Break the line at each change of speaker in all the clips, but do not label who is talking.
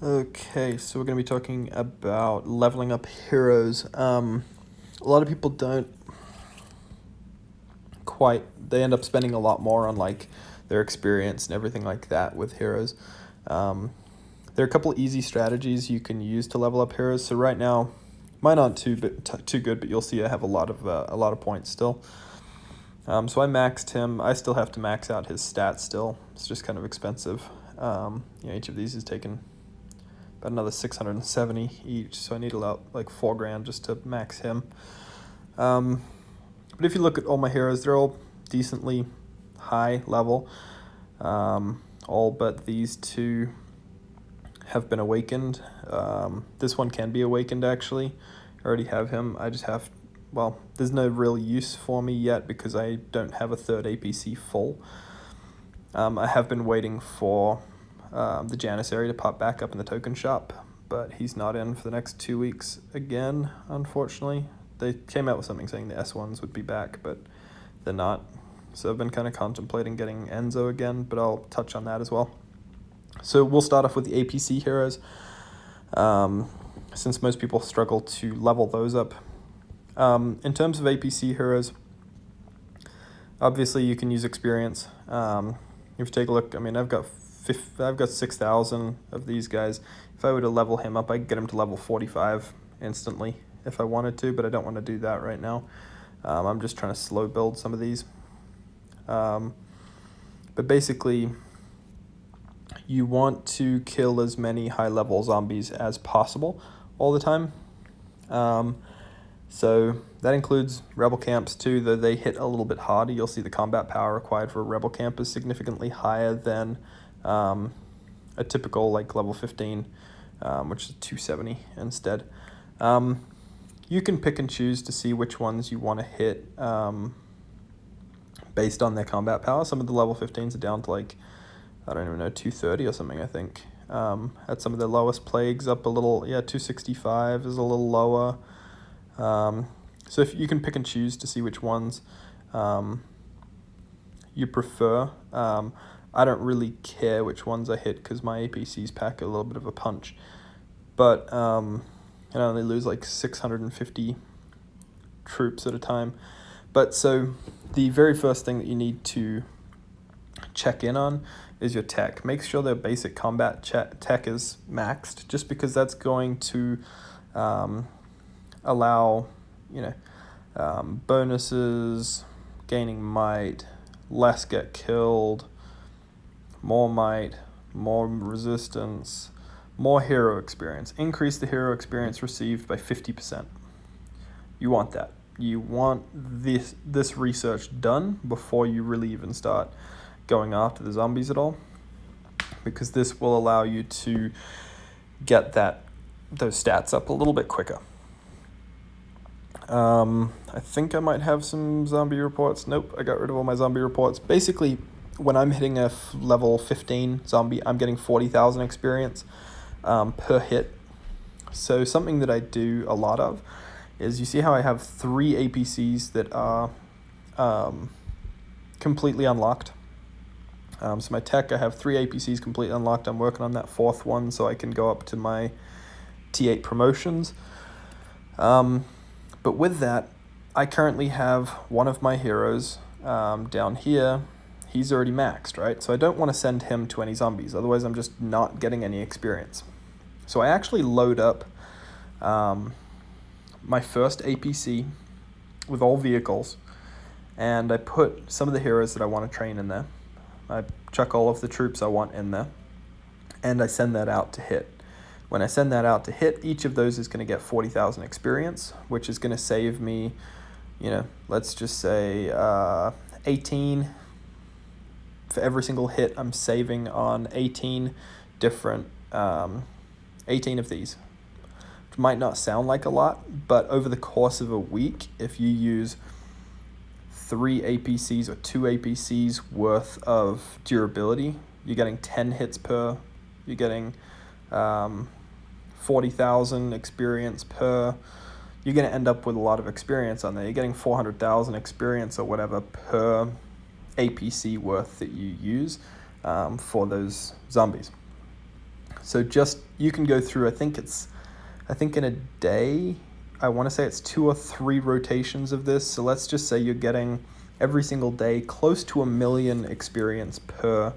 Okay, so we're going to be talking about leveling up heroes. A lot of people don't they end up spending a lot more on like their experience and everything like that with heroes. There are a couple easy strategies you can use to level up heroes. So right now, mine aren't too good, but you'll see I have a lot of points still. So I maxed him. I still have to max out his stats still. It's just kind of expensive. Each of these is taken about another 670 each, so I need about like $4,000 just to max him. But if you look at all my heroes, they're all decently high level. All but these two have been awakened. This one can be awakened actually. I already have him. I just have, there's no real use for me yet because I don't have a third APC full. I have been waiting for the Janissary to pop back up in the token shop, but he's not in for the next 2 weeks again, unfortunately. They came out with something saying the S1s would be back, but they're not. So I've been kind of contemplating getting Enzo again, but I'll touch on that as well. So we'll start off with the APC heroes, since most people struggle to level those up. In terms of APC heroes, obviously you can use experience. If you take a look, I've got 6,000 of these guys. If I were to level him up, I could get him to level 45 instantly if I wanted to, but I don't want to do that right now. I'm just trying to slow build some of these. But basically, you want to kill as many high-level zombies as possible all the time. So that includes rebel camps too, though they hit a little bit harder. You'll see the combat power required for a rebel camp is significantly higher than a typical like level 15, which is 270 instead. You can pick and choose to see which ones you want to hit based on their combat power. Some of the level 15s are down to like, I don't even know, 230 or something, I think. At some of the lowest plagues up a little, 265 is a little lower. So if you can pick and choose to see which ones you prefer. I don't really care which ones I hit because my APCs pack a little bit of a punch. But I only lose like 650 troops at a time. But so the very first thing that you need to check in on is your tech. Make sure their basic combat tech is maxed, just because that's going to allow, bonuses, gaining might, less get killed, more might, more resistance, more hero experience. Increase the hero experience received by 50%. You want that. You want this research done before you really even start going after the zombies at all, because this will allow you to get those stats up a little bit quicker. I think I might have some zombie reports. Nope, I got rid of all my zombie reports. Basically, when I'm hitting a level 15 zombie, I'm getting 40,000 experience per hit. So something that I do a lot of is, you see how I have 3 APCs that are completely unlocked. So my tech, I have 3 APCs completely unlocked. I'm working on that 4th one so I can go up to my T8 promotions. But with that, I currently have one of my heroes down here. He's already maxed, right? So I don't want to send him to any zombies. Otherwise, I'm just not getting any experience. So I actually load up my first APC with all vehicles, and I put some of the heroes that I want to train in there. I chuck all of the troops I want in there, and I send that out to hit. When I send that out to hit, each of those is going to get 40,000 experience, which is going to save me, let's just say 18. For every single hit, I'm saving on 18 different, 18 of these. Which might not sound like a lot, but over the course of a week, if you use 3 APCs or 2 APCs worth of durability, you're getting 10 hits per, you're getting 40,000 experience per, you're going to end up with a lot of experience on there. You're getting 400,000 experience or whatever per APC worth that you use for those zombies. So just, you can go through, I think in a day, I want to say it's 2 or 3 rotations of this. So let's just say you're getting every single day close to 1 million experience per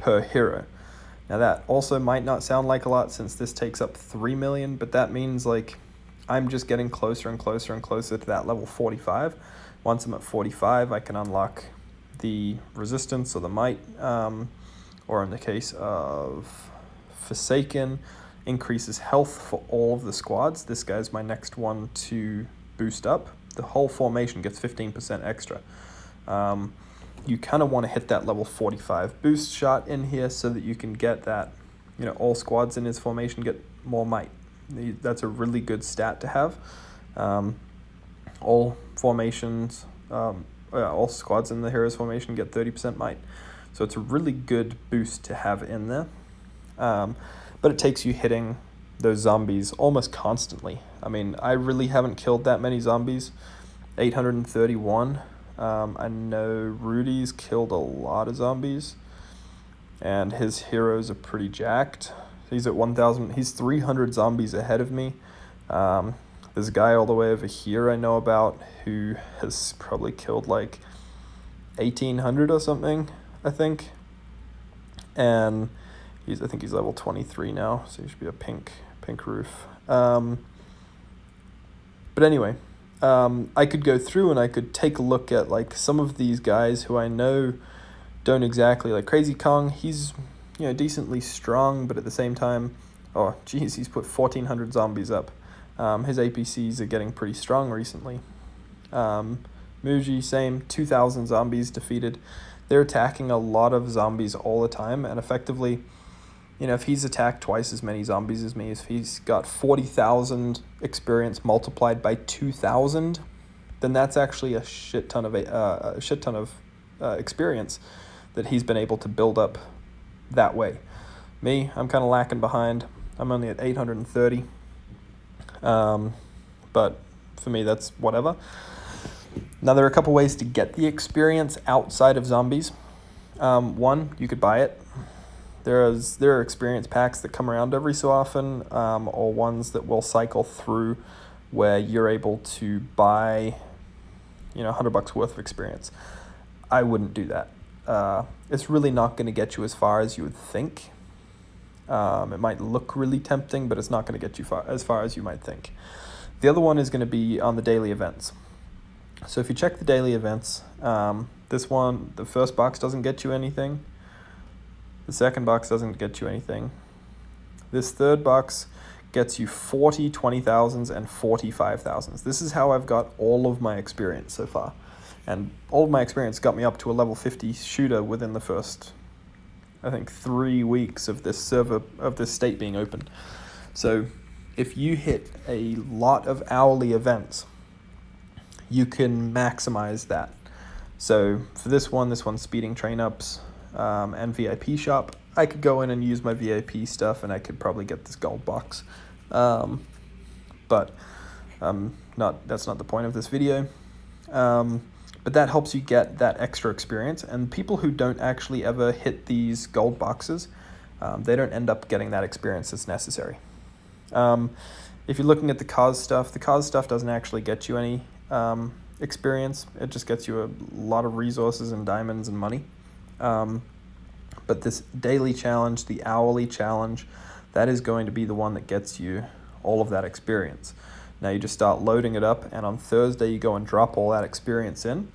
hero. Now that also might not sound like a lot since this takes up 3 million, but that means like I'm just getting closer and closer and closer to that level 45. Once I'm at 45, I can unlock the resistance or the might, or in the case of Forsaken, increases health for all of the squads. This guy's my next one to boost up. The whole formation gets 15% extra. You kind of want to hit that level 45 boost shot in here so that you can get that, all squads in his formation get more might. That's a really good stat to have. All formations, all squads in the hero's formation get 30% might. So it's a really good boost to have in there. But it takes you hitting those zombies almost constantly. I mean, I really haven't killed that many zombies. 831. I know Rudy's killed a lot of zombies, and his heroes are pretty jacked. He's at 1,000. He's 300 zombies ahead of me. There's a guy all the way over here I know about who has probably killed like 1,800 or something, I think. And I think he's level 23 now, so he should be a pink roof. But anyway, I could go through and I could take a look at like some of these guys who I know don't exactly, like Crazy Kong. He's decently strong, but at the same time, he's put 1,400 zombies up. His APCs are getting pretty strong recently. Muji, same, 2,000 zombies defeated. They're attacking a lot of zombies all the time, and effectively, if he's attacked twice as many zombies as me, if he's got 40,000 experience multiplied by 2,000, then that's actually a shit ton of experience that he's been able to build up that way. Me, I'm kind of lacking behind. I'm only at 830. But for me, that's whatever. Now, there are a couple ways to get the experience outside of zombies. One, you could buy it. There are experience packs that come around every so often, or ones that will cycle through where you're able to buy, $100 worth of experience. I wouldn't do that. It's really not going to get you as far as you would think. It might look really tempting, but it's not going to get you as far as you might think. The other one is going to be on the daily events. So if you check the daily events, this one, the first box doesn't get you anything. The second box doesn't get you anything. This third box gets you 40 20,000s and 45,000s. This is how I've got all of my experience so far. And all of my experience got me up to a level 50 shooter within the first, I think, 3 weeks of this state being open. So if you hit a lot of hourly events, you can maximize that. So for this one's speeding train ups, and VIP shop. I could go in and use my VIP stuff, and I could probably get this gold box. But that's not the point of this video. But that helps you get that extra experience. And people who don't actually ever hit these gold boxes, they don't end up getting that experience that's necessary. If you're looking at the cause stuff doesn't actually get you any experience. It just gets you a lot of resources and diamonds and money. But this daily challenge, the hourly challenge, that is going to be the one that gets you all of that experience. Now you just start loading it up, and on Thursday you go and drop all that experience in.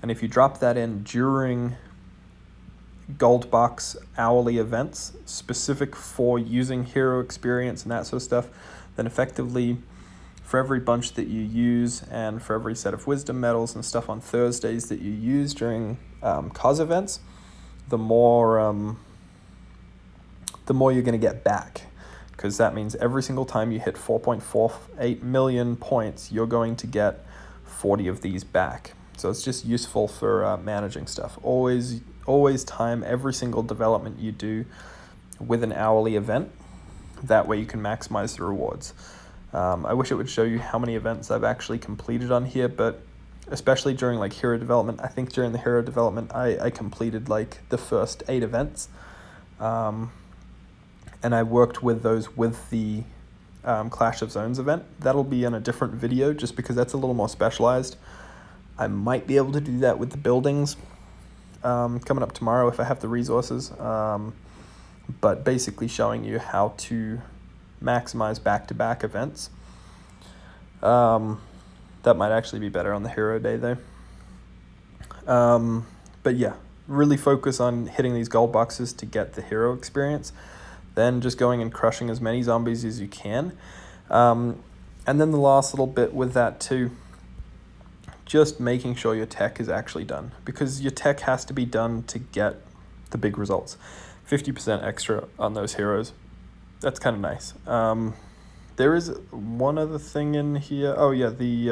And if you drop that in during gold box hourly events specific for using hero experience and that sort of stuff, then effectively for every bunch that you use and for every set of wisdom medals and stuff on Thursdays that you use during cause events, the more you're going to get back, because that means every single time you hit 4.48 million points, you're going to get 40 of these back. So it's just useful for managing stuff. Always time every single development you do with an hourly event. That way you can maximize the rewards. I wish it would show you how many events I've actually completed on here, but especially during like hero development, I think during the hero development I completed like the first 8 events. and I worked with those with the Clash of Zones event. That'll be in a different video just because that's a little more specialized. I might be able to do that with the buildings coming up tomorrow if I have the resources, but basically showing you how to maximize back-to-back events. That might actually be better on the hero day though. But yeah, really focus on hitting these gold boxes to get the hero experience, then just going and crushing as many zombies as you can. And then the last little bit with that too, just making sure your tech is actually done, because your tech has to be done to get the big results. 50% extra on those heroes. That's kind of nice. There is one other thing in here. Oh yeah, the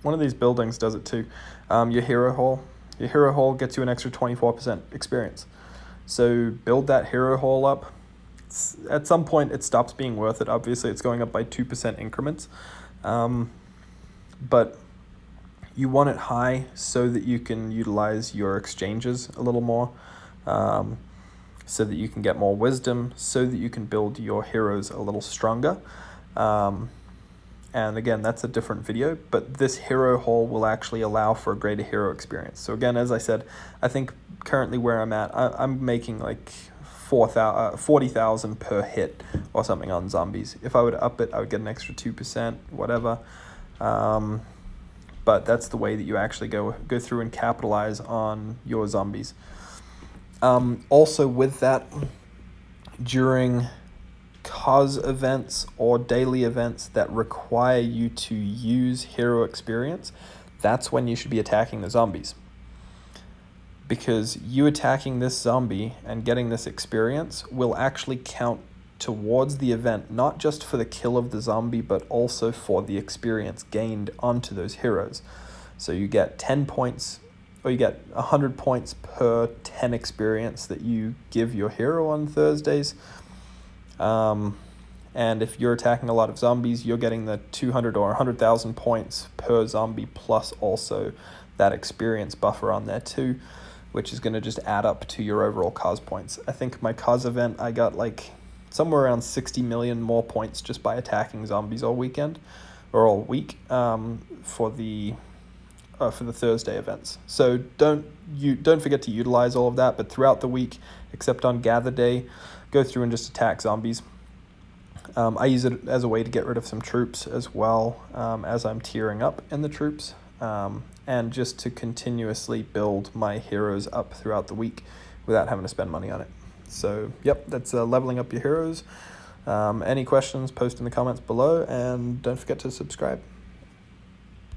one of these buildings does it too. Your hero hall. Your hero hall gets you an extra 24% experience. So build that hero hall up. At some point, it stops being worth it. Obviously, it's going up by 2% increments. But you want it high so that you can utilize your exchanges a little more, so that you can get more wisdom, so that you can build your heroes a little stronger. And again, that's a different video, but this hero hall will actually allow for a greater hero experience. So again, as I said, I think currently where I'm at, I'm making like 40,000 per hit or something on zombies. If I would up it, I would get an extra 2%, whatever. But that's the way that you actually go through and capitalize on your zombies. Also with that, during cause events or daily events that require you to use hero experience, that's when you should be attacking the zombies. Because you attacking this zombie and getting this experience will actually count towards the event, not just for the kill of the zombie, but also for the experience gained onto those heroes. So you get 10 points, or you get 100 points per 10 experience that you give your hero on Thursdays. And if you're attacking a lot of zombies, you're getting the 200 or 100,000 points per zombie, plus also that experience buffer on there too, which is going to just add up to your overall cause points. I think my cause event, I got like somewhere around 60 million more points just by attacking zombies all weekend, or all week, for the Thursday events. So don't forget to utilize all of that, but throughout the week, except on Gather Day, go through and just attack zombies. I use it as a way to get rid of some troops as well, as I'm tiering up in the troops, and just to continuously build my heroes up throughout the week without having to spend money on it. So yep, that's leveling up your heroes. Any questions, post in the comments below, and don't forget to subscribe.